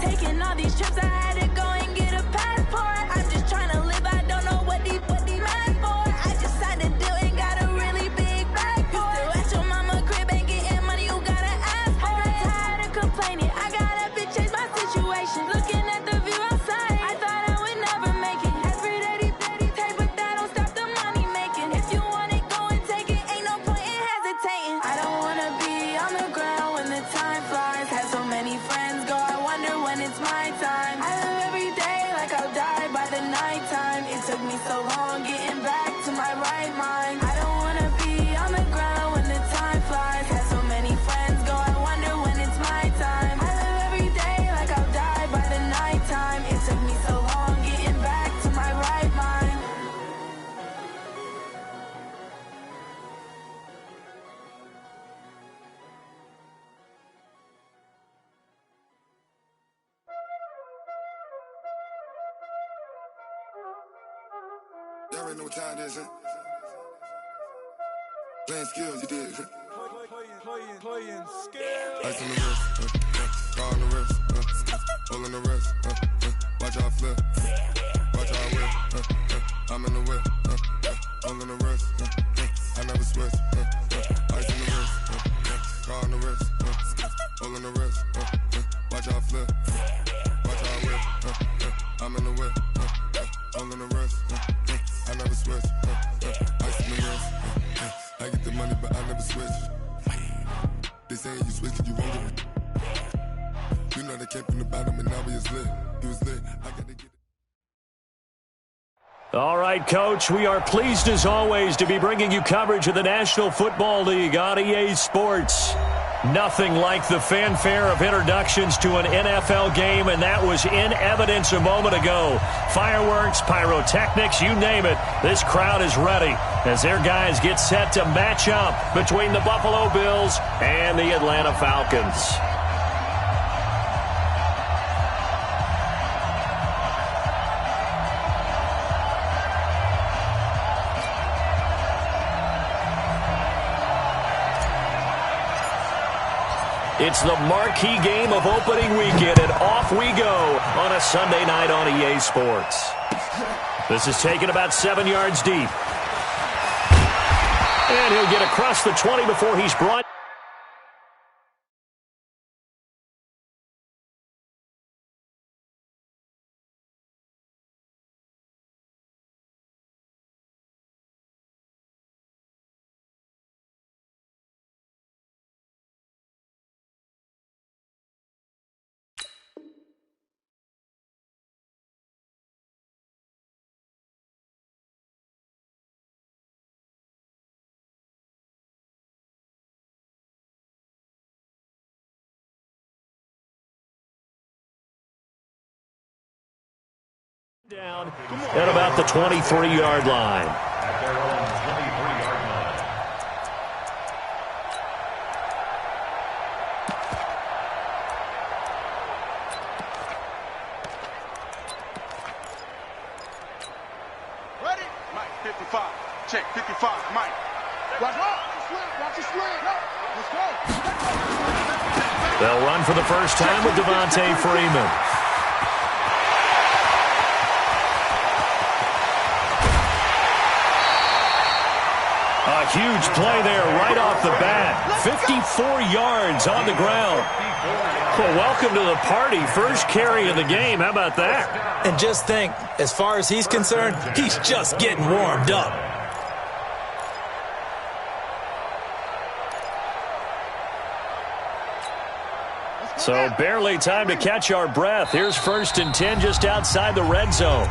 Taking all these trips, I had to go and get a passport. I'm just trying to live, I don't know what these mad for. I just signed a deal and got a really big bag for it. Still at your mama crib ain't getting money, you gotta ask for it. I got tired of complaining, I got up and changed my situation. Looking at the view outside, I thought I would never make it. Every day they take, but that don't stop the money making. If you want it, go and take it, ain't no point in hesitating. I don't wanna be on the ground when the time flies. Had so many friends go, I wonder when it's my time. I live every day like I'll die by the nighttime. It took me so long getting back to my right mind. I don't wanna be on the ground when the time flies. Had so many friends go, I wonder when it's my time. I live every day like I'll die by the nighttime. It took me so long getting back to my right mind. Y'all already know what time it is, huh? Playing skills, you did. Playing skills. Ice on the wrist, car on the wrist, hole in the wrist, watch how I flip, watch how I whip, I'm in the whip, hole in the wrist, I never switch, ice on the wrist, car on the wrist, hole in the wrist, watch how I flip, watch how I whip, I'm in the whip, hole in the wrist, I never switch, ice on the wrist, I get the money but I never switch. They saying you switch and you won't get it. You know they came from the bottom and now we is lit. He was lit. I gotta get it. All right, Coach, we are pleased as always to be bringing you coverage of the National Football League on EA Sports. Nothing like the fanfare of introductions to an NFL game, and that was in evidence a moment ago. Fireworks, pyrotechnics, you name it. This crowd is ready as their guys get set to match up between the Buffalo Bills and the Atlanta Falcons. It's the marquee game of opening weekend, and off we go on a Sunday night on EA Sports. This is taken about 7 yards deep. And he'll get across the 20 before he's brought. Down at about the 23-yard line. Ready? Mike, 55. Check, 55. Mike. Watch the slant. Let's go. They'll run for the first time with Devontae Freeman. A huge play there right off the bat. 54 yards on the ground. Well, welcome to the party. First carry of the game. How about that? And just think, as far as he's concerned, he's just getting warmed up. So barely time to catch our breath. Here's 1st and 10 just outside the red zone.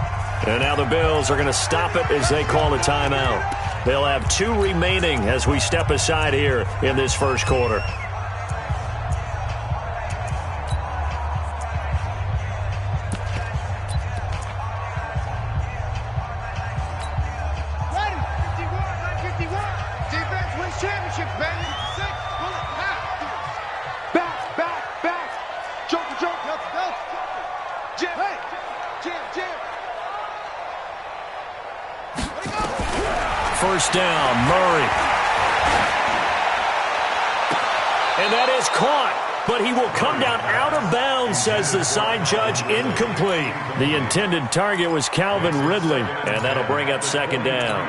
And now the Bills are going to stop it as they call a timeout. They'll have 2 remaining as we step aside here in this first quarter. Ready? 51. Defense wins championships, baby. 6. Back. Joker. Jim. Hey. Jim. First down, Murray. And that is caught. but he will come down out of bounds, says the side judge. Incomplete. The intended target was Calvin Ridley, and that'll bring up second down.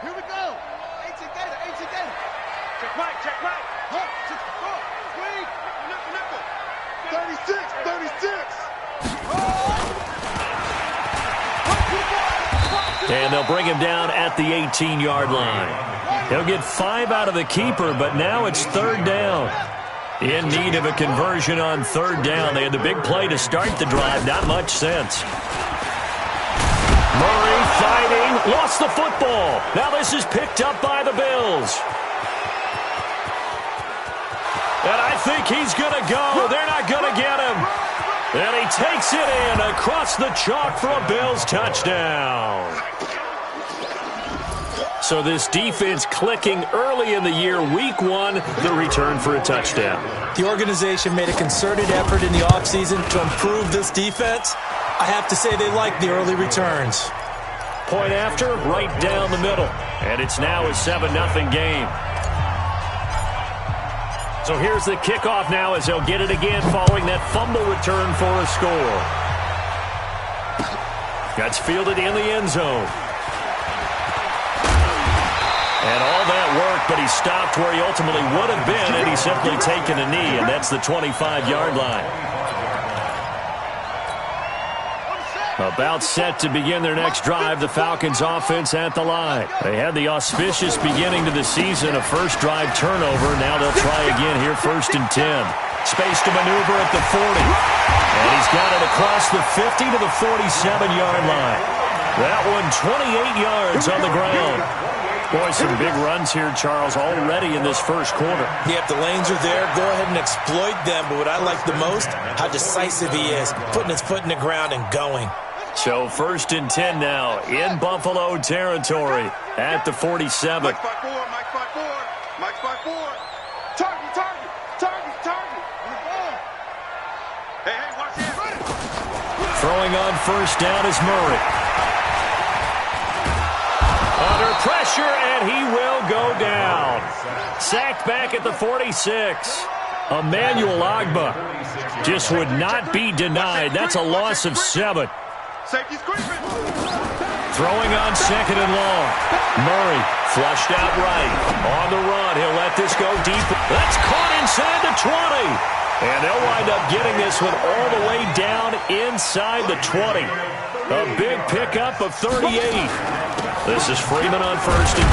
Here we go. 18 gator, 18 gator. Check right, check right. Huh? 64. 36. And they'll bring him down at the 18-yard line. He'll get 5 out of the keeper, but now it's third down. In need of a conversion on third down. They had the big play to start the drive. Not much sense. Murray fighting, lost the football. Now this is picked up by the Bills. And I think he's going to go. They're not going to get him. And he takes it in across the chalk for a Bills touchdown. So this defense clicking early in the year. Week 1, the return for a touchdown. The organization made a concerted effort in the offseason to improve this defense. I have to say they like the early returns. Point after, right down the middle. And it's now a 7-0 game. So here's the kickoff now as they'll get it again following that fumble return for a score. That's fielded in the end zone. And all that work, but he stopped where he ultimately would have been had he simply taken a knee, and that's the 25-yard line. About set to begin their next drive, the Falcons offense at the line. They had the auspicious beginning to the season, a first drive turnover. Now they'll try again here, 1st and 10. Space to maneuver at the 40. And he's got it across the 50 to the 47-yard line. That one 28 yards on the ground. Boy, some big runs here, Charles, already in this first quarter. Yeah, if the lanes are there, go ahead and exploit them. But what I like the most, how decisive he is, putting his foot in the ground and going. So 1st and 10 now in Buffalo territory at the 47. Mike's 5-4, Mike's 5-4, Mike's 5-4. Target, target, target, target. Hey, watch it. Throwing on first down is Murray. Under pressure, and he will go down. Sacked back at the 46. Emmanuel Ogbah just would not be denied. That's a loss of 7. Safety's creeping. Throwing on 2nd and long. Murray flushed out right. On the run, he'll let this go deep. That's caught inside the 20. And they'll wind up getting this one all the way down inside the 20. A big pickup of 38. This is Freeman on 1st and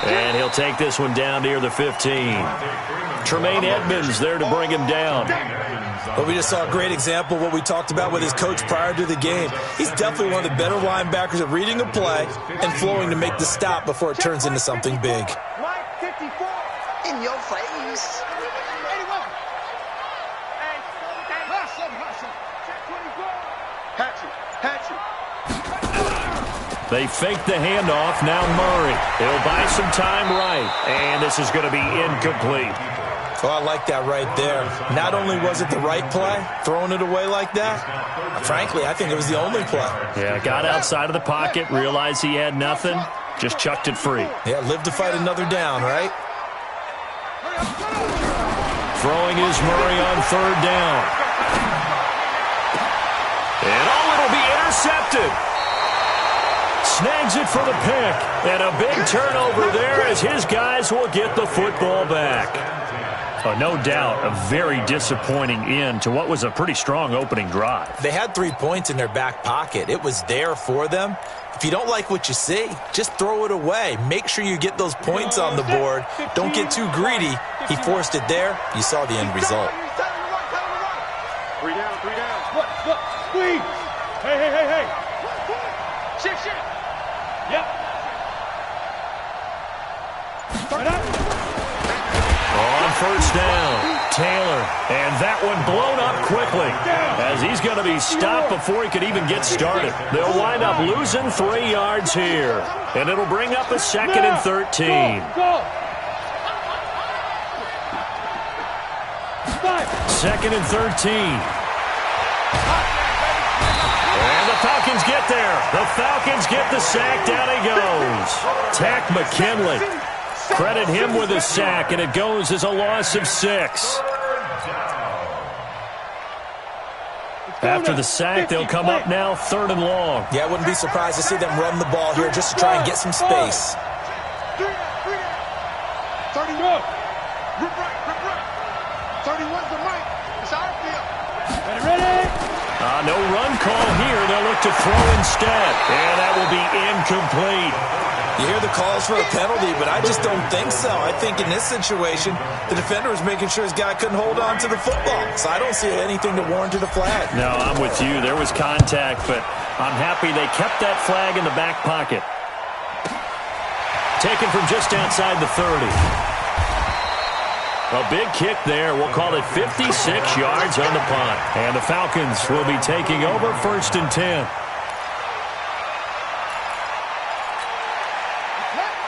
10. And he'll take this one down near the 15. Tremaine Edmonds there to bring him down. But we just saw a great example of what we talked about with his coach prior to the game. He's definitely one of the better linebackers at reading a play and flowing to make the stop before it turns into something big. Mike 54. In your face. 81. Hatchet. They fake the handoff. Now Murray. He'll buy some time right. And this is going to be incomplete. Oh, I like that right there. Not only was it the right play, throwing it away like that, frankly, I think it was the only play. Yeah, got outside of the pocket, realized he had nothing, just chucked it free. Yeah, live to fight another down, right? Throwing is Murray on 3rd down. And it'll be intercepted. Snags it for the pick. And a big turnover there as his guys will get the football back. No doubt a very disappointing end to what was a pretty strong opening drive. They had 3 points in their back pocket. It was there for them. If you don't like what you see, just throw it away. Make sure you get those points on the board. Don't get too greedy. He forced it there. You saw the end result. 3 down. Look, squeeze. Hey. Shift. Yep. On 1st down, Taylor, and that one blown up quickly as he's going to be stopped before he could even get started. They'll wind up losing 3 yards here, and it'll bring up a 2nd and 13. 2nd and 13. And the Falcons get there. The Falcons get the sack. Down he goes. Tack McKinley. Credit him with a sack, and it goes as a loss of 6. After the sack, they'll come up now 3rd and long. Yeah, I wouldn't be surprised to see them run the ball here just to try and get some space. 31. Rip right. 31's the mic. It's our field. Ready. No run call here. They'll look to throw instead. And that will be incomplete. You hear the calls for a penalty, but I just don't think so. I think in this situation, the defender was making sure his guy couldn't hold on to the football. So I don't see anything to warrant a flag. No, I'm with you. There was contact, but I'm happy they kept that flag in the back pocket. Taken from just outside the 30. A big kick there. We'll call it 56 yards on the punt. And the Falcons will be taking over 1st and 10.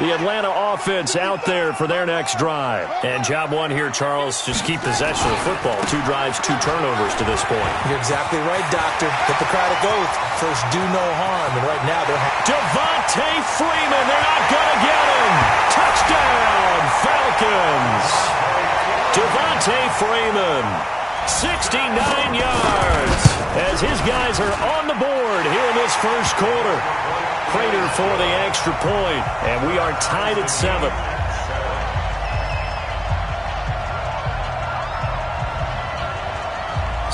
The Atlanta offense out there for their next drive. And job one here, Charles, just keep possession of the football. 2 drives, 2 turnovers to this point. You're exactly right, Doctor. Hippocratic oath. First, do no harm. And right now, they're... Devontae Freeman, they're not going to get him. Touchdown, Falcons. Devontae Freeman, 69 yards. As his guys are on the board here in this first quarter. Prater for the extra point, and we are tied at 7.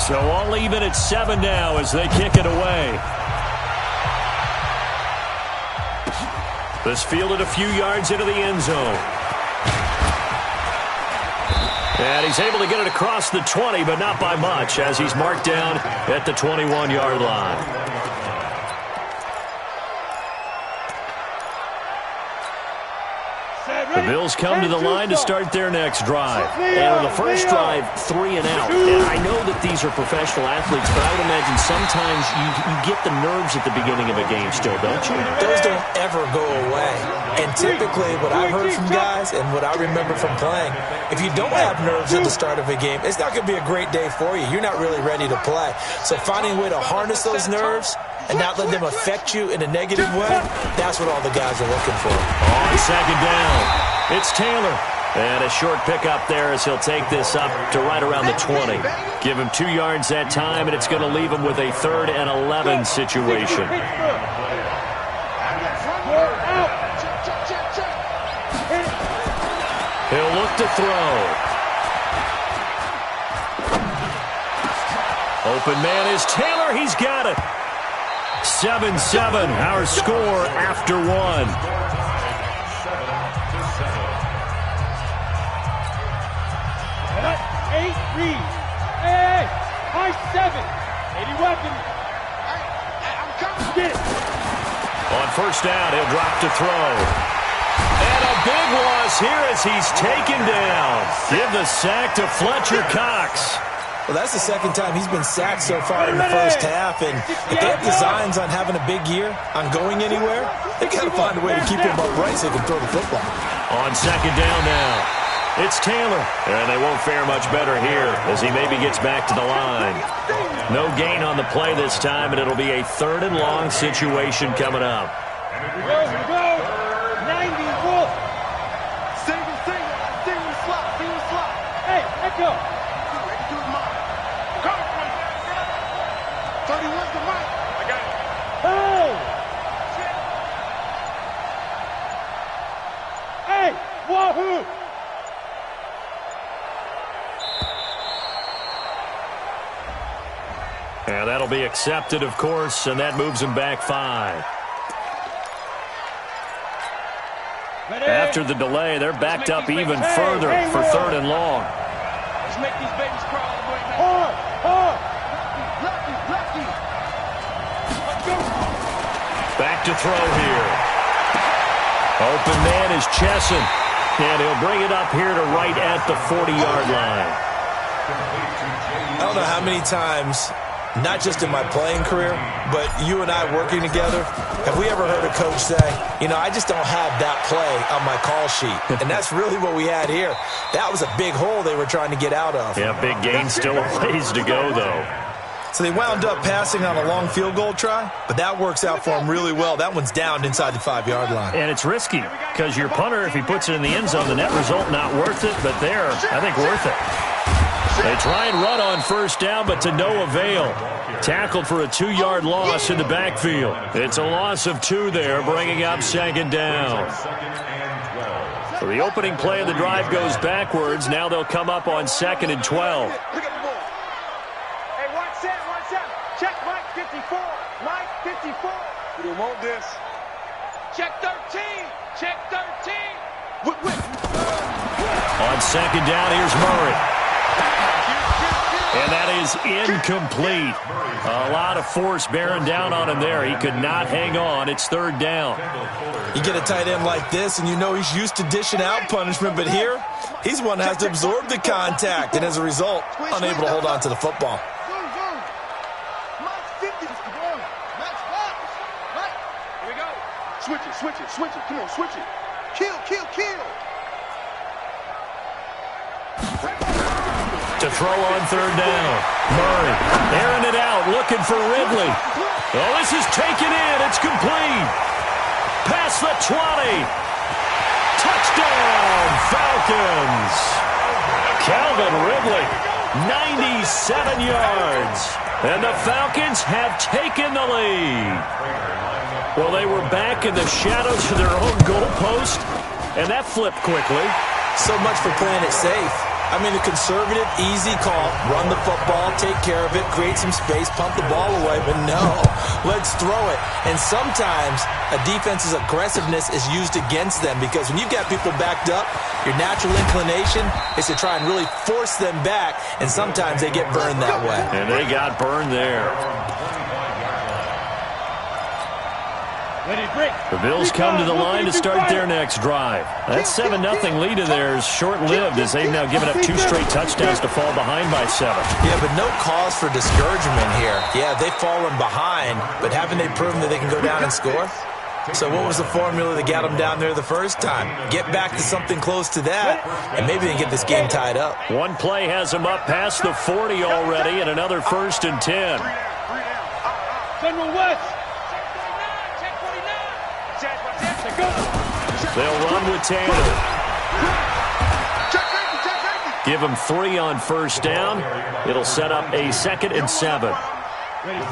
So all even at 7 now as they kick it away. This fielded a few yards into the end zone. And he's able to get it across the 20, but not by much, as he's marked down at the 21-yard line. The Bills come to the line to start their next drive. And on the first drive, 3 and out. And I know that these are professional athletes, but I would imagine sometimes you get the nerves at the beginning of a game still, don't you? Those don't ever go away. And typically what I've heard from guys and what I remember from playing, if you don't have nerves at the start of a game, it's not going to be a great day for you. You're not really ready to play. So finding a way to harness those nerves and not let them affect you in a negative way, that's what all the guys are looking for. On 2nd down, it's Taylor. And a short pickup there as he'll take this up to right around the 20. Give him 2 yards that time, and it's going to leave him with a 3rd and 11 situation. He'll look to throw. Open man is Taylor. He's got it. 7-7, our score after 1. Hey, high 7. 80 weapon. I'm coming. Get it. On 1st down, he'll drop to throw. And a big loss here as he's taken down. Give the sack to Fletcher Cox. Well, that's the 2nd time he's been sacked so far in the first half. And if they have designs on having a big year, on going anywhere, they've got to find a way to keep him upright so they can throw the football. On 2nd down now, it's Taylor. And they won't fare much better here as he maybe gets back to the line. No gain on the play this time, and it'll be a 3rd and long situation coming up. Go. 90 Wolf. Single slot. Hey, echo. 31's the mic. I got it. Oh! Hey, wahoo! And that'll be accepted, of course, and that moves him back 5. Ready? After the delay, they're backed up even further for 3rd and long. Let's make these babies crawl all the way back. Hard. Lefty. Let's go. Back to throw here. Open man is Chesson. And he'll bring it up here to right at the 40-yard line. I don't know how many times not just in my playing career, but you and I working together, have we ever heard a coach say, you know, I just don't have that play on my call sheet? And that's really what we had here. That was a big hole they were trying to get out of. Yeah, big gain, still a ways to go, though. So they wound up passing on a long field goal try, but that works out for them really well. That one's down inside the 5-yard line. And it's risky because your punter, if he puts it in the end zone, the net result not worth it, but there, I think worth it. They try and run on first down, but to no avail. Tackled for a 2-yard loss in the backfield. It's a loss of 2 there, bringing up second down. So the opening play of the drive goes backwards. Now they'll come up on 2nd and 12. Check Mike 54. Mike 54. We don't want this. Check 13. Check 13. On second down, here's Murray. And that is incomplete. A lot of force bearing down on him there. He could not hang on. It's 3rd down. You get a tight end like this, and you know he's used to dishing out punishment, but here, he's one that has to absorb the contact, and as a result, unable to hold on to the football. Switch it. Come on, switch it. Kill. To throw on 3rd down. Murray airing it out, looking for Ridley. Oh, this is taken in. It's complete. Past the 20. Touchdown, Falcons. Calvin Ridley, 97 yards. And the Falcons have taken the lead. Well, they were back in the shadows of their own goalpost, and that flipped quickly. So much for playing it safe. I mean, the conservative, easy call, run the football, take care of it, create some space, pump the ball away, but no, let's throw it. And sometimes a defense's aggressiveness is used against them because when you've got people backed up, your natural inclination is to try and really force them back, and sometimes they get burned that way. And they got burned there. The Bills come to the line to start their next drive. That 7-0 lead of theirs short-lived as they've now given up 2 straight touchdowns to fall behind by 7. Yeah, but no cause for discouragement here. Yeah, they've fallen behind, but haven't they proven that they can go down and score? So what was the formula that got them down there the first time? Get back to something close to that, and maybe they can get this game tied up. One play has them up past the 40 already, and another 1st and 10. General West. They'll run with Taylor. Give him 3 on first down. It'll set up a 2nd and 7.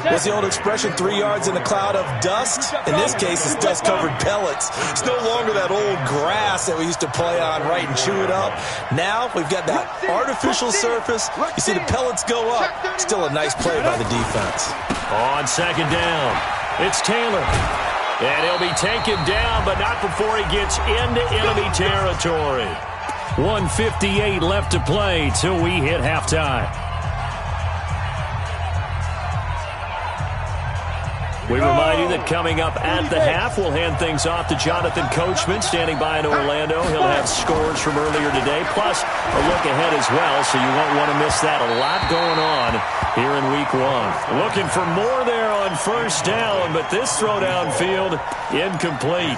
What's the old expression, 3 yards in a cloud of dust? In this case, it's dust-covered pellets. It's no longer that old grass that we used to play on, right, and chew it up. Now we've got that artificial surface. You see the pellets go up. Still a nice play by the defense. On second down, it's Taylor. And he'll be taken down, but not before he gets into enemy territory. 1:58 left to play till we hit halftime. We remind you that coming up at the half, we'll hand things off to Jonathan Coachman, standing by in Orlando. He'll have scores from earlier today, plus a look ahead as well, so you won't want to miss that. A lot going on here in Week 1. Looking for more there on first down, but this throw downfield, incomplete.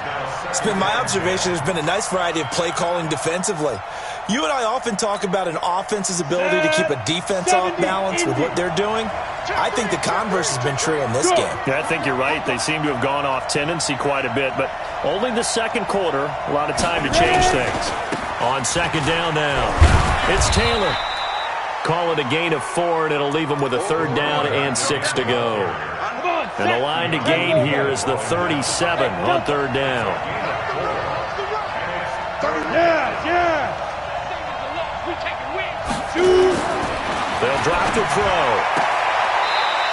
It's been my observation there's been a nice variety of play calling defensively. You and I often talk about an offense's ability to keep a defense off balance with what they're doing. I think the converse has been true in this game. Yeah, I think you're right. They seem to have gone off tendency quite a bit, but only the second quarter, a lot of time to change things. On second down now, it's Taylor. Call it a gain of 4, and it'll leave them with a 3rd down and 6 to go. And the line to gain here is the 37 on 3rd down. They'll drop to throw.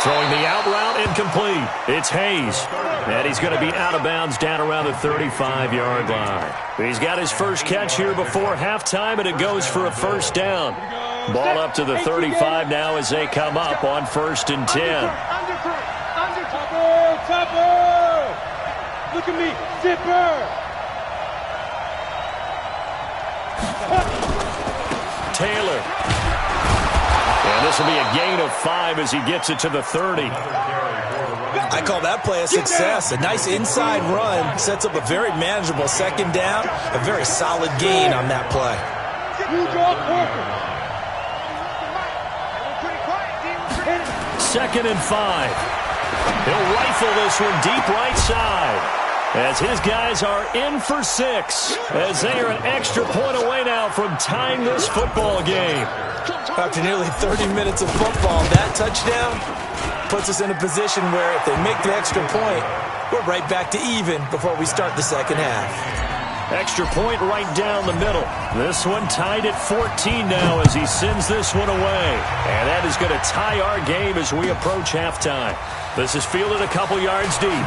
Throwing the out route, incomplete. It's Hayes. And he's going to be out of bounds down around the 35-yard line. He's got his first catch here before halftime, and it goes for a 1st down. Ball up to the 35 now as they come up on 1st and 10. Topper! Look at me, zipper! Taylor. And this will be a gain of 5 as he gets it to the 30. I call that play a success. A nice inside run sets up a very manageable second down. A very solid gain on that play. Second and 5. He'll rifle this one deep right side as his guys are in for 6 as they are an extra point away now from tying this football game. After nearly 30 minutes of football, that touchdown puts us in a position where if they make the extra point, we're right back to even before we start the second half. Extra point right down the middle. This one tied at 14 now as he sends this one away. And that is going to tie our game as we approach halftime. This is fielded a couple yards deep.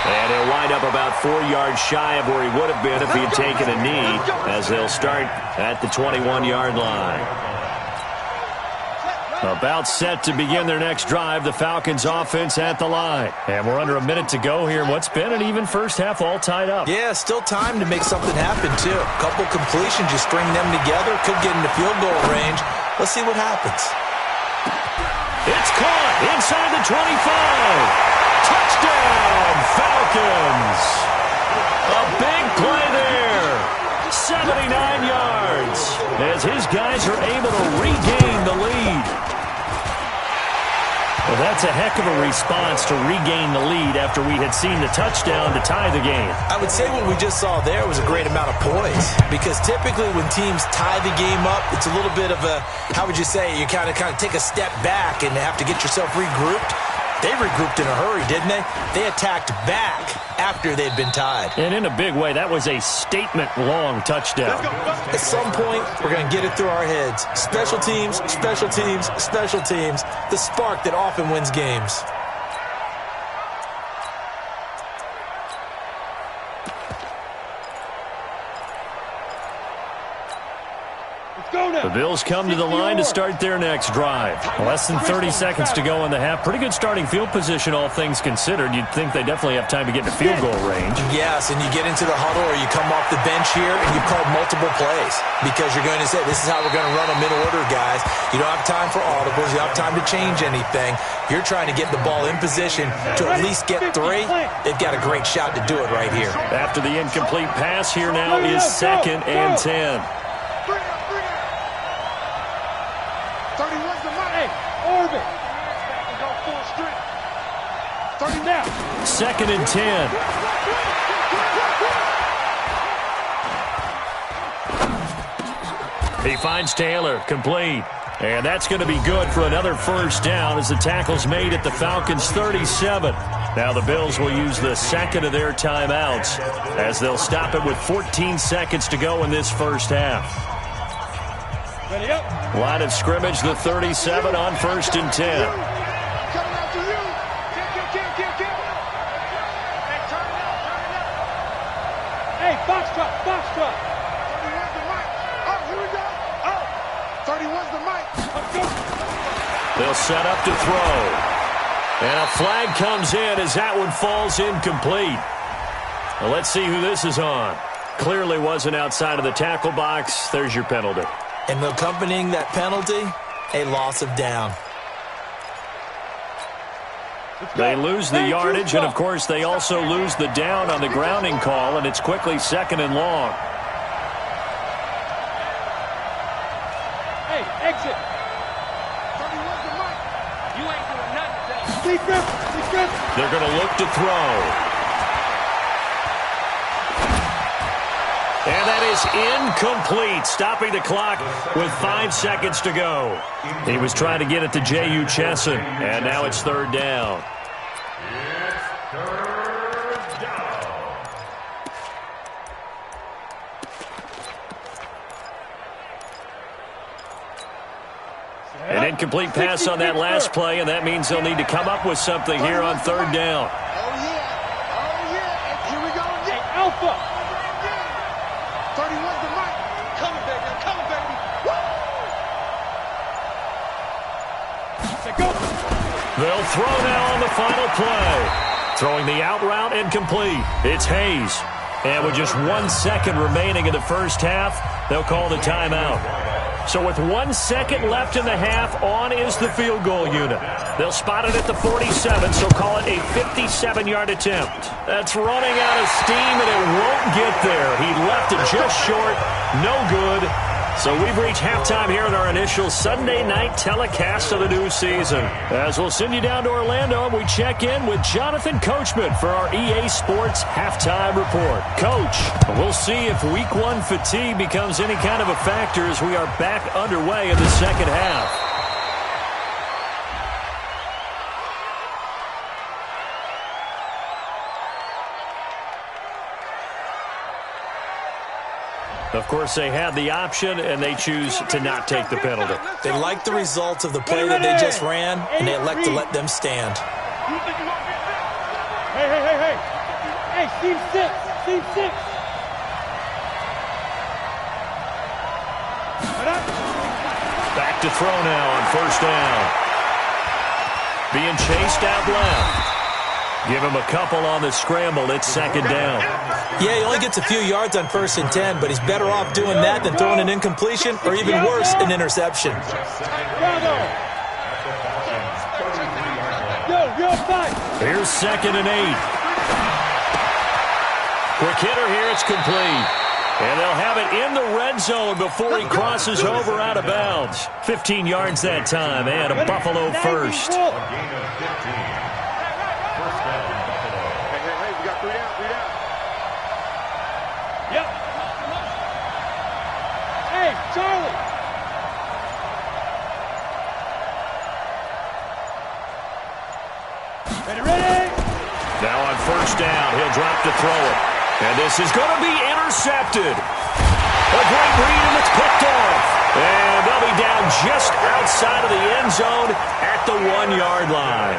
And he'll wind up about 4 yards shy of where he would have been if he had taken a knee, as they'll start at the 21-yard line. About set to begin their next drive, the Falcons offense at the line. And we're under a minute to go here in what's been an even first half, all tied up. Yeah, still time to make something happen, too. A couple completions, you string them together, could get into field goal range. Let's see what happens. It's caught inside the 25. Touchdown, Falcons. A big play there. 79 yards as his guys are able to regain the lead. Well, that's a heck of a response to regain the lead after we had seen the touchdown to tie the game. I would say what we just saw there was a great amount of poise, because typically when teams tie the game up, it's a little bit of a, how would you say, you kind of take a step back and have to get yourself regrouped. They regrouped in a hurry, didn't they? They attacked back after they'd been tied. And in a big way, that was a statement-long touchdown. At some point, we're going to get it through our heads. Special teams, special teams, special teams. The spark that often wins games. The Bills come to the line to start their next drive. Less than 30 seconds to go in the half. Pretty good starting field position, all things considered. You'd think they definitely have time to get to field goal range. Yes, and you get into the huddle or you come off the bench here and you've called multiple plays because you're going to say, this is how we're going to run them in order, guys. You don't have time for audibles. You don't have time to change anything. You're trying to get the ball in position to at least get 3. They've got a great shot to do it right here. After the incomplete pass, here now is 2nd and 10. 31's the money. Orbit. Go full strength. 30 now. 2nd and 10. He finds Taylor, complete. And that's going to be good for another first down as the tackle's made at the Falcons' 37. Now the Bills will use the second of their timeouts as they'll stop it with 14 seconds to go in this first half. Line of scrimmage, the 37 on 1st and 10. Hey, box truck, box truck. 31's the mic. Oh, here we go. Oh, 31's the mic. They'll set up to throw. And a flag comes in as that one falls incomplete. Well, let's see who this is on. Clearly wasn't outside of the tackle box. There's your penalty. And accompanying that penalty, a loss of down. They lose the yardage, and of course they also lose the down on the grounding call, and it's quickly 2nd and long. Hey, exit. 31's the mic. You ain't doing nothing today. Secret. They're going to look to throw. And that is incomplete, stopping the clock with 5 seconds to go. He was trying to get it to J.U. Chesson, and now it's 3rd down. An incomplete pass on that last play, and that means they'll need to come up with something here on 3rd down. Oh, yeah. And here we go. Hey, Alpha. 31's the mic. Coming, baby. I'm coming, baby. Woo! Go. They'll throw now on the final play. Throwing the out route and complete. It's Hayes. And with just 1 second remaining in the first half, they'll call the timeout. So with 1 second left in the half, on is the field goal unit. They'll spot it at the 47, so call it a 57-yard attempt. That's running out of steam, and it won't get there. He left it just short. No good. So we've reached halftime here in our initial Sunday night telecast of the new season. As we'll send you down to Orlando, we check in with Jonathan Coachman for our EA Sports Halftime Report. Coach, we'll see if Week 1 fatigue becomes any kind of a factor as we are back underway in the second half. Of course, they had the option, and they choose to not take the penalty. They like the results of the play that they just ran, and they elect to let them stand. Hey, Steve 6. Back to throw now on first down. Being chased out left. Give him a couple on the scramble. It's second down. Yeah, he only gets a few yards on 1st and 10, but he's better off doing that than throwing an incompletion or even worse, an interception. Here's 2nd and 8. Quick hitter here. It's complete. And they'll have it in the red zone before he crosses over out of bounds. 15 yards that time, and a Buffalo first. Charlie! Ready? Now on first down, he'll drop to throw it. And this is going to be intercepted. A great read, and it's picked off. And they'll be down just outside of the end zone at the 1-yard line.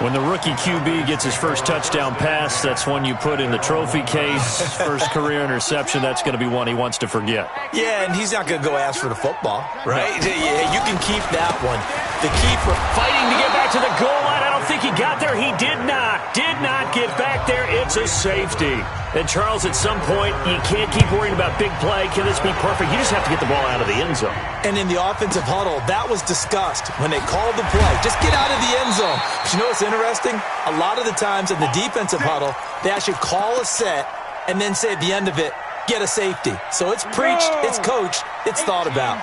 When the rookie QB gets his first touchdown pass, that's one you put in the trophy case. First career interception, that's going to be one he wants to forget. Yeah, and he's not going to go ask for the football, right? Yeah, you can keep that one. The keeper fighting to get back to the goal line. I don't think he got there. He did not get back there. It's a safety. And, Charles, at some point, you can't keep worrying about big play. Can this be perfect? You just have to get the ball out of the end zone. And in the offensive huddle, that was discussed when they called the play. Just get out of the end zone. But you know what's interesting? A lot of the times in the defensive huddle, they actually call a set and then say at the end of it, get a safety. So it's preached, it's coached, it's thought about.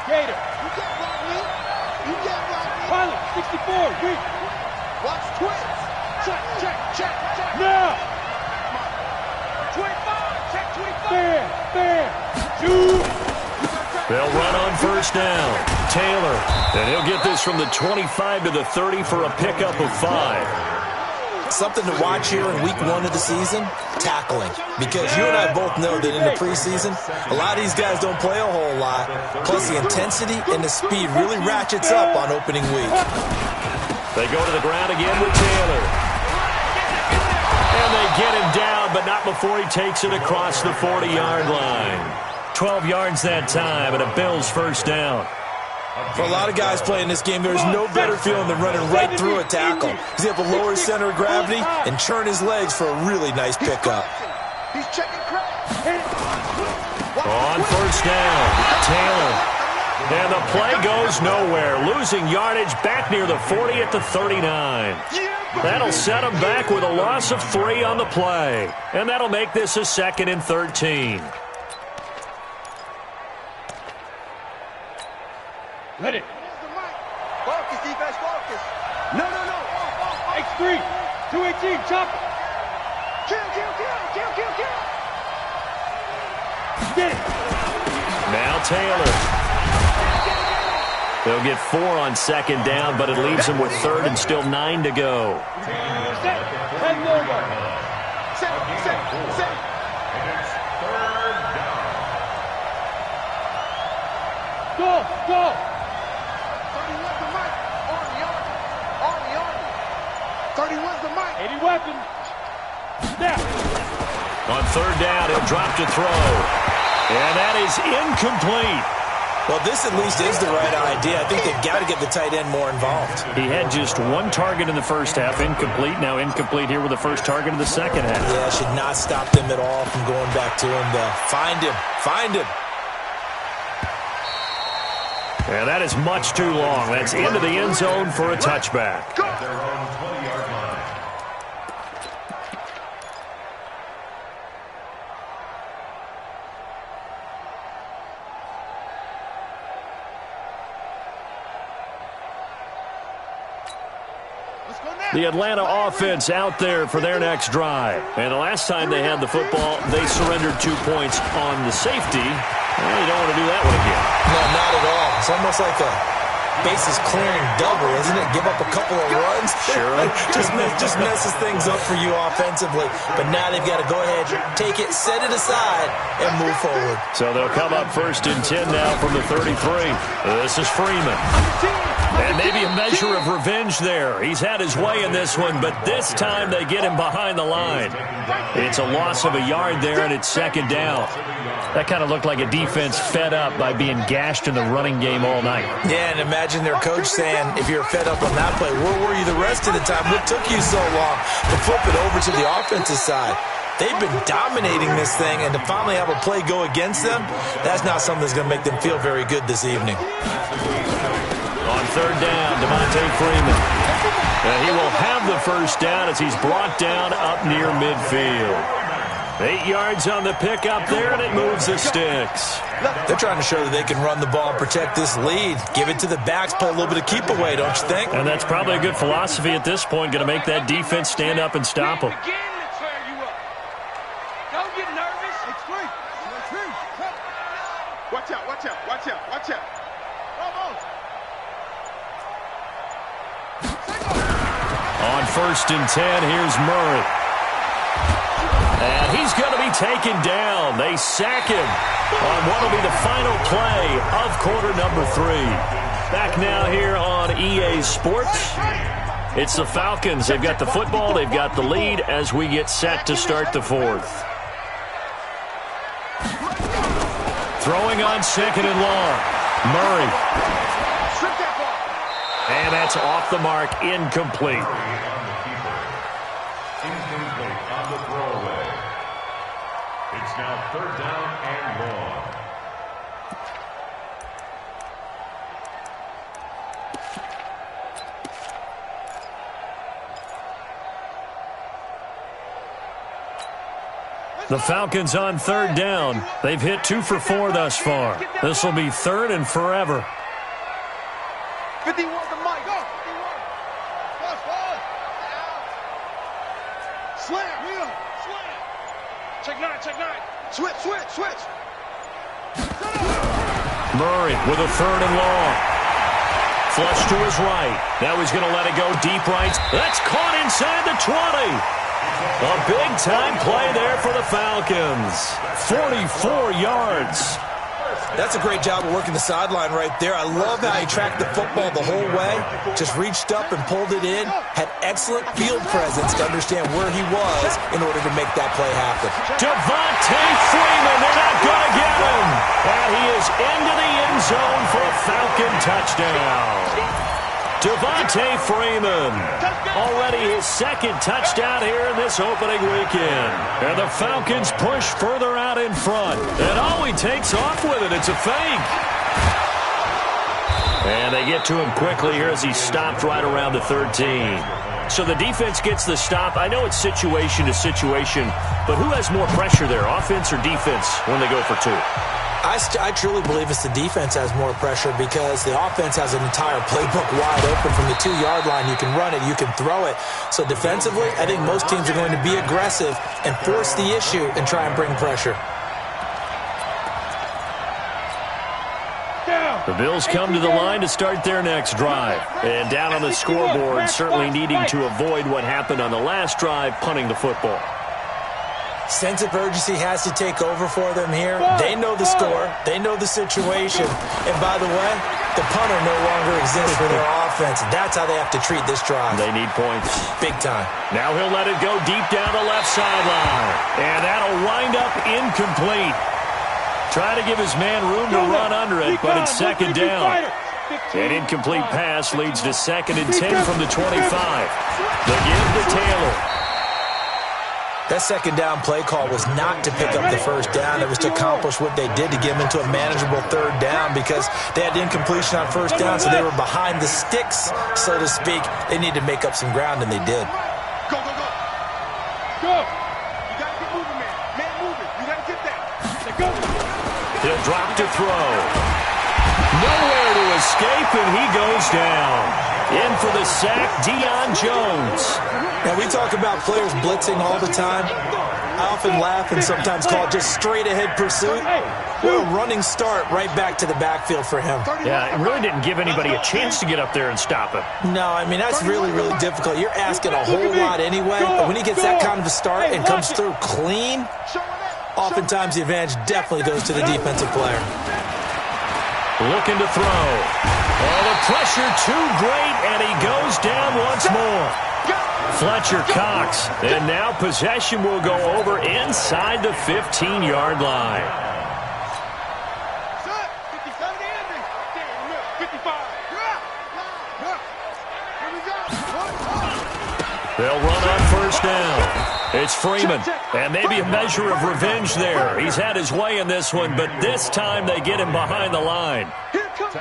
Pilot, 64, weak. Watch twins. Check. Now. 25, check 25. Fair. Shoot. They'll run on first down. Taylor. And he'll get this from the 25 to the 30 for a pickup of 5. Something to watch here in week 1 of the season, tackling. Because you and I both know that in the preseason, a lot of these guys don't play a whole lot. Plus the intensity and the speed really ratchets up on opening week. They go to the ground again with Taylor. And they get him down, but not before he takes it across the 40-yard line. 12 yards that time, and a Bills first down. For a lot of guys playing this game, there's no better feeling than running right through a tackle. He's able to lower his center of gravity and churn his legs for a really nice pickup. He's checking cracks. On first down, Taylor. And the play goes nowhere, losing yardage back near the 40 at the 39. That'll set him back with a loss of 3 on the play. And that'll make this a 2nd and 13. Ready. Focus, defense, focus. No. X3, 218, chop. Kill. Get it. Now Taylor. They'll get 4 on second down, but it leaves them with 3rd and still 9 to go. Set. Heading over. Set. Go. 31's the mic. Army. 31's the mic. 80 weapons. Snap. On third down, he'll drop to throw. And that is incomplete. Well, this at least is the right idea. I think they've got to get the tight end more involved. He had just 1 target in the first half, incomplete. Now incomplete here with the first target of the second half. Yeah, should not stop them at all from going back to him, though. Find him. And that is much too long. That's into the end zone for a touchback. The Atlanta offense out there for their next drive. And the last time they had the football, they surrendered 2 points on the safety. Well, you don't want to do that one again. No, not at all. It's almost like a bases clearing double, isn't it? Give up a couple of runs. Sure. just messes things up for you offensively. But now they've got to go ahead, take it, set it aside, and move forward. So they'll come up 1st and 10 now from the 33. This is Freeman. And maybe a measure of revenge there. He's had his way in this one, but this time they get him behind the line. It's a loss of a yard there, and it's 2nd down. That kind of looked like a defense fed up by being gashed in the running game all night. Yeah, and imagine their coach saying, if you're fed up on that play, where were you the rest of the time? What took you so long to flip it over to the offensive side? They've been dominating this thing, and to finally have a play go against them, that's not something that's going to make them feel very good this evening. On 3rd down, Devontae Freeman. And he will have the 1st down as he's brought down up near midfield. 8 yards on the pickup there, and it moves the sticks. They're trying to show that they can run the ball and protect this lead. Give it to the backs, play a little bit of keep away, don't you think? And that's probably a good philosophy at this point, going to make that defense stand up and stop them. Don't get nervous. Watch out, watch out, watch out, watch out. On 1st and 10, here's Murray. And he's going to be taken down. They sack him on what will be the final play of quarter number 3. Back now here on EA Sports. It's the Falcons. They've got the football. They've got the lead as we get set to start the 4th. Throwing on 2nd and long. Murray. And that's off the mark, incomplete. Incomplete on the throwaway. It's now 3rd down and long. The Falcons on 3rd down. They've hit 2 for 4 thus far. This will be 3rd and forever. 51 the mic. Go. 51. Slam. Wheel. Slam. Check 9, check 9. Switch. Murray with a 3rd and long. Flush to his right. Now he's going to let it go deep right. That's caught inside the 20. A big-time play there for the Falcons. 44 yards. That's a great job of working the sideline right there. I love how he tracked the football the whole way. Just reached up and pulled it in. Had excellent field presence to understand where he was in order to make that play happen. Devontae Freeman, they're not going to get him. And he is into the end zone for a Falcon touchdown. Devontae Freeman, already his 2nd touchdown here in this opening weekend. And the Falcons push further out in front. And all he takes off with it, it's a fake. And they get to him quickly here as he stopped right around the 13. So the defense gets the stop. I know it's situation to situation, but who has more pressure there, offense or defense, when they go for 2? I truly believe it's the defense has more pressure because the offense has an entire playbook wide open from the 2-yard line. You can run it, you can throw it. So defensively, I think most teams are going to be aggressive and force the issue and try and bring pressure. The Bills come to the line to start their next drive. And down on the scoreboard, certainly needing to avoid what happened on the last drive, punting the football. Sense of urgency has to take over for them here. They know the score. They know the situation. And by the way, the punter no longer exists for their offense. That's how they have to treat this drive. They need points. Big time. Now he'll let it go deep down the left sideline. And that'll wind up incomplete. Try to give his man room to run under it, but it's 2nd down. An incomplete pass leads to 2nd and 10 from the 25. The give to Taylor. That second down play call was not to pick up the first down. It was to accomplish what they did to get them into a manageable third down because they had incompletion on first down, so they were behind the sticks, so to speak. They needed to make up some ground, and they did. Go, go, go. Go. You got to get moving, man. Man moving. You got to get that. Go. He'll drop to throw. Nowhere to escape, and he goes down. In for the sack, Deion Jones. Now, we talk about players blitzing all the time. I often laugh and sometimes call it just straight-ahead pursuit. Well, a running start right back to the backfield for him. Yeah, it really didn't give anybody a chance to get up there and stop him. No, I mean, that's really, really difficult. You're asking a whole lot anyway, but when he gets that kind of a start and comes through clean, oftentimes the advantage definitely goes to the defensive player. Looking to throw. Oh, the pressure too great, and he goes down once more. Fletcher Cox. And now possession will go over inside the 15-yard line. 55. They'll run on first down. It's Freeman, and maybe a measure of revenge there. He's had his way in this one, but this time they get him behind the line.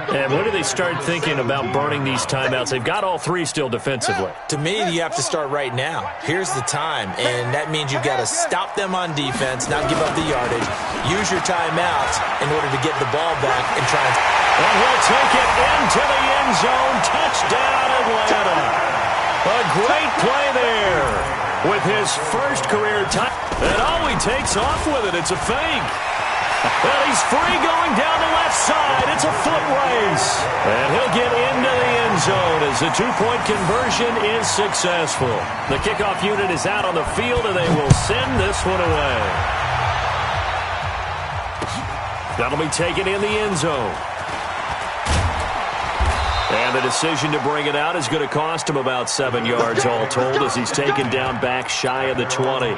And when do they start thinking about burning these timeouts? They've got all three still defensively. To me, you have to start right now. Here's the time, and that means you've got to stop them on defense, not give up the yardage. Use your timeouts in order to get the ball back and try and he'll take it into the end zone. Touchdown, Atlanta. A great play there with his first career touch. And oh, he takes off with it. It's a fake. Well, he's free going down the left side. It's a foot race. And he'll get into the end zone as the two-point conversion is successful. The kickoff unit is out on the field, and they will send this one away. That'll be taken in the end zone. And the decision to bring it out is going to cost him about 7 yards all told as he's taken down back shy of the 20.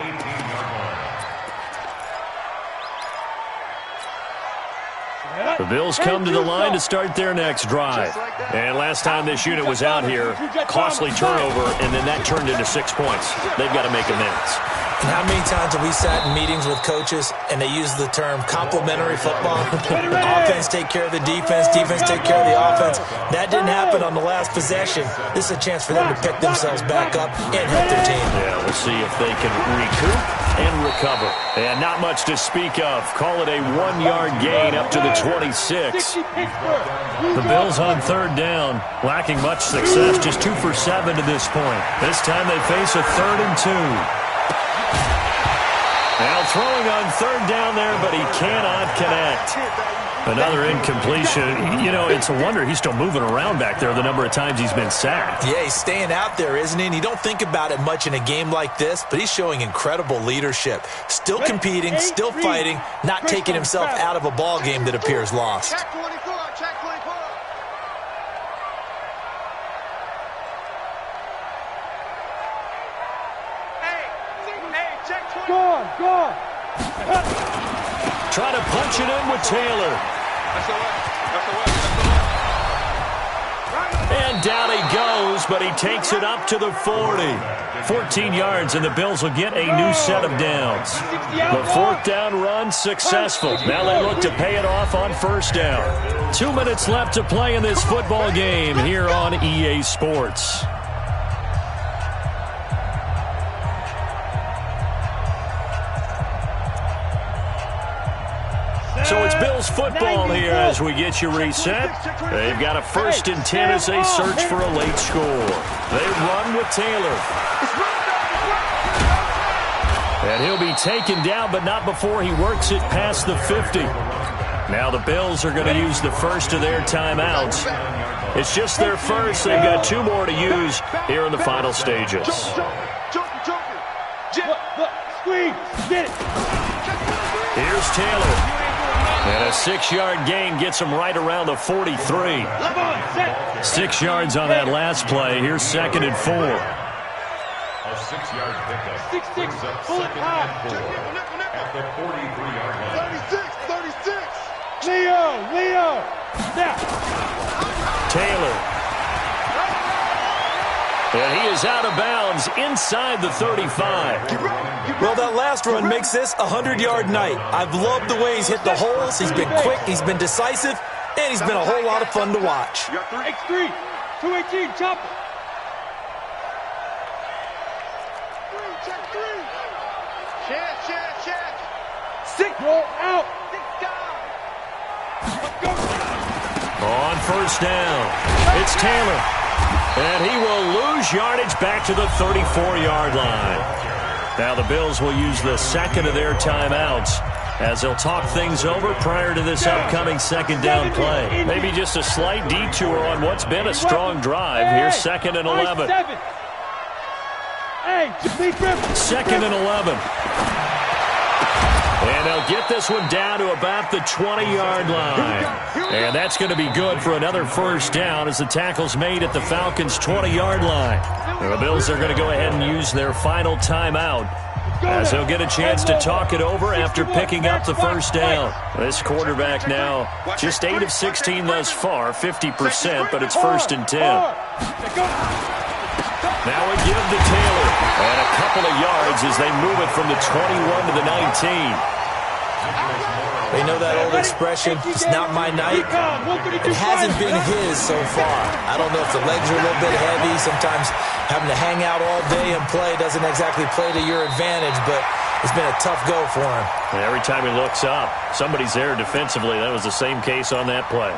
The Bills come to the line to start their next drive. And last time this unit was out here, costly turnover, and then that turned into 6 points. They've got to make amends. And how many times have we sat in meetings with coaches and they use the term complementary football? Offense take care of the defense, defense take care of the offense. That didn't happen on the last possession. This is a chance for them to pick themselves back up and help their team. Yeah, we'll see if they can recoup and recover. And not much to speak of. Call it a 1-yard gain up to the 26. The Bills on third down, lacking much success, just 2 for 7 to this point. This time they face a 3rd and 2. Now throwing on third down there, but he cannot connect. Another incompletion. You know, it's a wonder he's still moving around back there the number of times he's been sacked. Yeah, he's staying out there, isn't he? And you don't think about it much in a game like this, but he's showing incredible leadership. Still competing, still fighting, not taking himself out of a ball game that appears lost. Check 24, check 24. Hey, check 24. Go on. Trying to punch it in with Taylor. That's the way. And down he goes, but he takes it up to the 40. 14 yards, and the Bills will get a new set of downs. The 4th down run successful. Now they look to pay it off on first down. 2 minutes left to play in this football game here on EA Sports. So it's Bills football here as we get you reset. They've got a 1st and 10 as they search for a late score. They run with Taylor. And he'll be taken down, but not before he works it past the 50. Now the Bills are going to use the first of their timeouts. It's just their first. They've got 2 more to use here in the final stages. Here's Taylor. And a 6-yard gain gets him right around the 43. 6 yards on that last play. Here's 2nd and 4. A 6-yard pickup brings up 2nd and 4 at the 43-yard line. 36. Leo. 'Taylor. And he is out of bounds inside the 35. Well, that last run makes this a 100-yard night. I've loved the way he's hit the holes. He's been quick, he's been decisive, and he's been a whole lot of fun to watch. X3, 218, chop it. Check three. Check. Six, roll out. Let's go. On first down, it's Taylor. And he will lose yardage back to the 34-yard line. Now the Bills will use the second of their timeouts as they'll talk things over prior to this upcoming second down play. Maybe just a slight detour on what's been a strong drive. Here's 2nd and 11. Second and 11. And they'll get this one down to about the 20-yard line. And that's going to be good for another first down as the tackle's made at the Falcons' 20-yard line. And the Bills are going to go ahead and use their final timeout as they'll get a chance to talk it over after picking up the first down. This quarterback now just 8 of 16 thus far, 50%, but it's 1st and 10. Now a give to Taylor. And a couple of yards as they move it from the 21 to the 19. They know that old expression, it's not my night. It hasn't been his so far. I don't know if the legs are a little bit heavy. Sometimes having to hang out all day and play doesn't exactly play to your advantage, but it's been a tough go for him. And every time he looks up, somebody's there defensively. That was the same case on that play.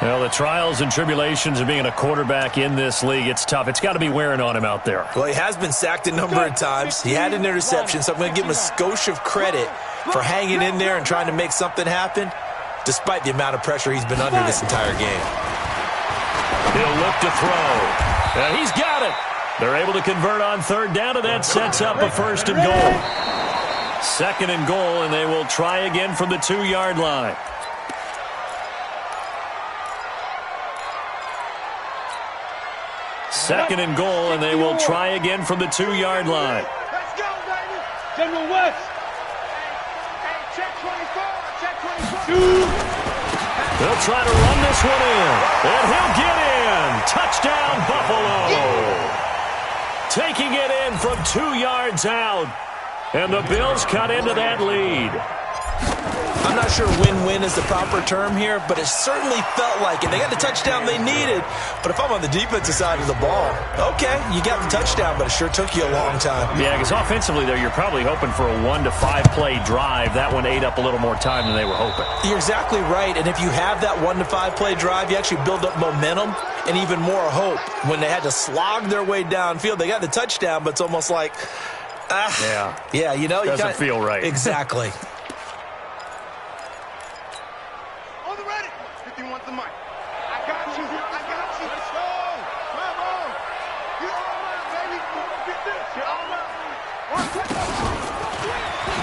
Well, the trials and tribulations of being a quarterback in this league, it's tough. It's got to be wearing on him out there. Well, he has been sacked a number of times. He had an interception, so I'm going to give him a skosh of credit for hanging in there and trying to make something happen, despite the amount of pressure he's been under this entire game. He'll look to throw. And he's got it. They're able to convert on third down, and that sets up a 1st and goal. 2nd and goal, and they will try again from the 2-yard line. Second and goal, and they will try again from the 2-yard line. Let's go, baby. General West. Hey, check 24. Check 24. They'll try to run this one in, and he'll get in. Touchdown, Buffalo. Taking it in from 2 yards out, and the Bills cut into that lead. I'm not sure win-win is the proper term here, but it certainly felt like it. They got the touchdown they needed, but if I'm on the defensive side of the ball, okay, you got the touchdown, but it sure took you a long time. Yeah, because offensively, though, you're probably hoping for a 1 to 5 play drive. That one ate up a little more time than they were hoping. You're exactly right, and if you have that 1 to 5 play drive, you actually build up momentum and even more hope. When they had to slog their way downfield, they got the touchdown, but it's almost like, yeah, you know, doesn't feel right. Exactly.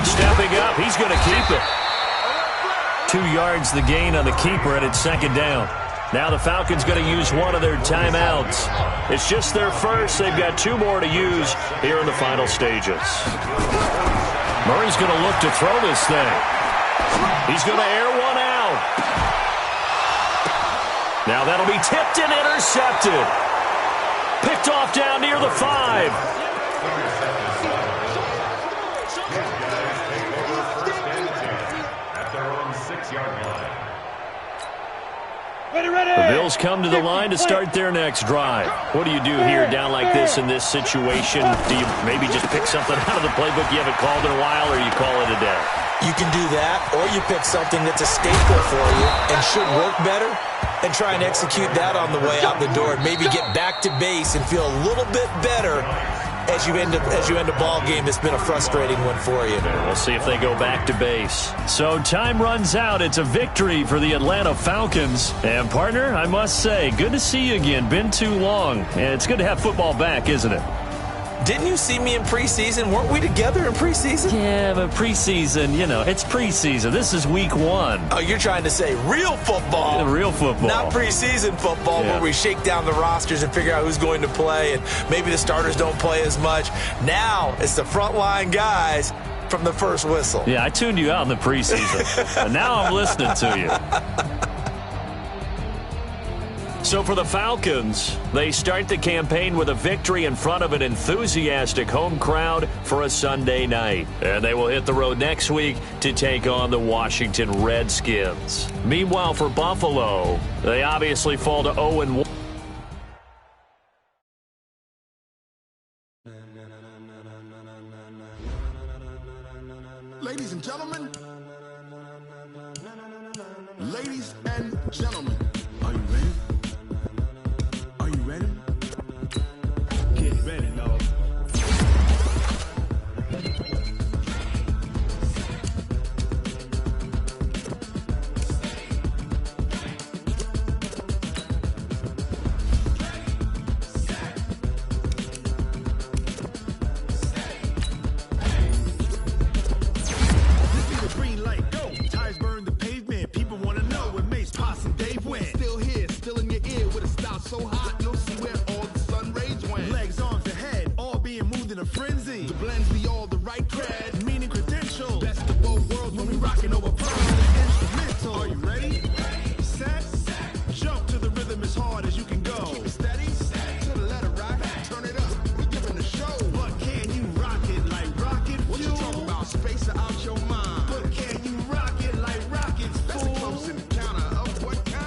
Stepping up, he's going to keep it. 2 yards the gain on the keeper, and it's 2nd down. Now the Falcons going to use one of their timeouts. It's just their first. They've got 2 more to use here in the final stages. Murray's going to look to throw this thing. He's going to air one out. Now that'll be tipped and intercepted. Picked off down near the 5. The Bills come to the line to start their next drive. What do you do here down like this in this situation? Do you maybe just pick something out of the playbook you haven't called in a while, or you call it a day? You can do that, or you pick something that's a staple for you and should work better and try and execute that on the way out the door. Maybe get back to base and feel a little bit better as you end a ball game that's been a frustrating one for you. We'll see if they go back to base. So time runs out. It's a victory for the Atlanta Falcons. And partner, I must say, good to see you again. Been too long. And it's good to have football back, isn't it? Didn't you see me in preseason? Weren't we together in preseason? Yeah, but preseason, you know, it's preseason. This is week 1. Oh, you're trying to say real football. Yeah, real football. Not preseason football where we shake down the rosters and figure out who's going to play, and maybe the starters don't play as much. Now it's the frontline guys from the first whistle. Yeah, I tuned you out in the preseason, and now I'm listening to you. So for the Falcons, they start the campaign with a victory in front of an enthusiastic home crowd for a Sunday night. And they will hit the road next week to take on the Washington Redskins. Meanwhile, for Buffalo, they obviously fall to 0-1. Ladies and gentlemen, ladies and gentlemen, are you ready? Are you ready? Get ready, dog. So hot, you'll see where all the sun rays went. Legs, arms, ahead, all being moved in a frenzy. The blends be all the right cred, Meaning credentials. best of both worlds when we rockin' over pearls. Instrumental. Are you ready? Set. Jump to the rhythm as hard as you can go. Keep it steady, to the letter right. Turn it up, we giving the show. But can you rock it like rocket What fuel? you talking about? Space or out your mind? But can you rock it like rockets, That's a fool? close encounter of what kind?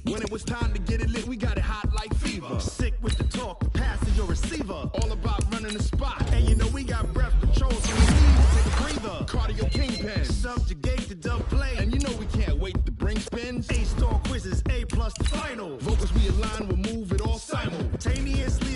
When it was time to get it lit, we got it hot like fever. Sick with the talk, the pass to your receiver. All about running the spot. And you know we got breath control, so we need to take a breather. Cardio kingpin. Subjugate the dub play. And you know we can't wait to bring spins. A-star quizzes, A+ the final. Vocals we align, we'll move it all simultaneously.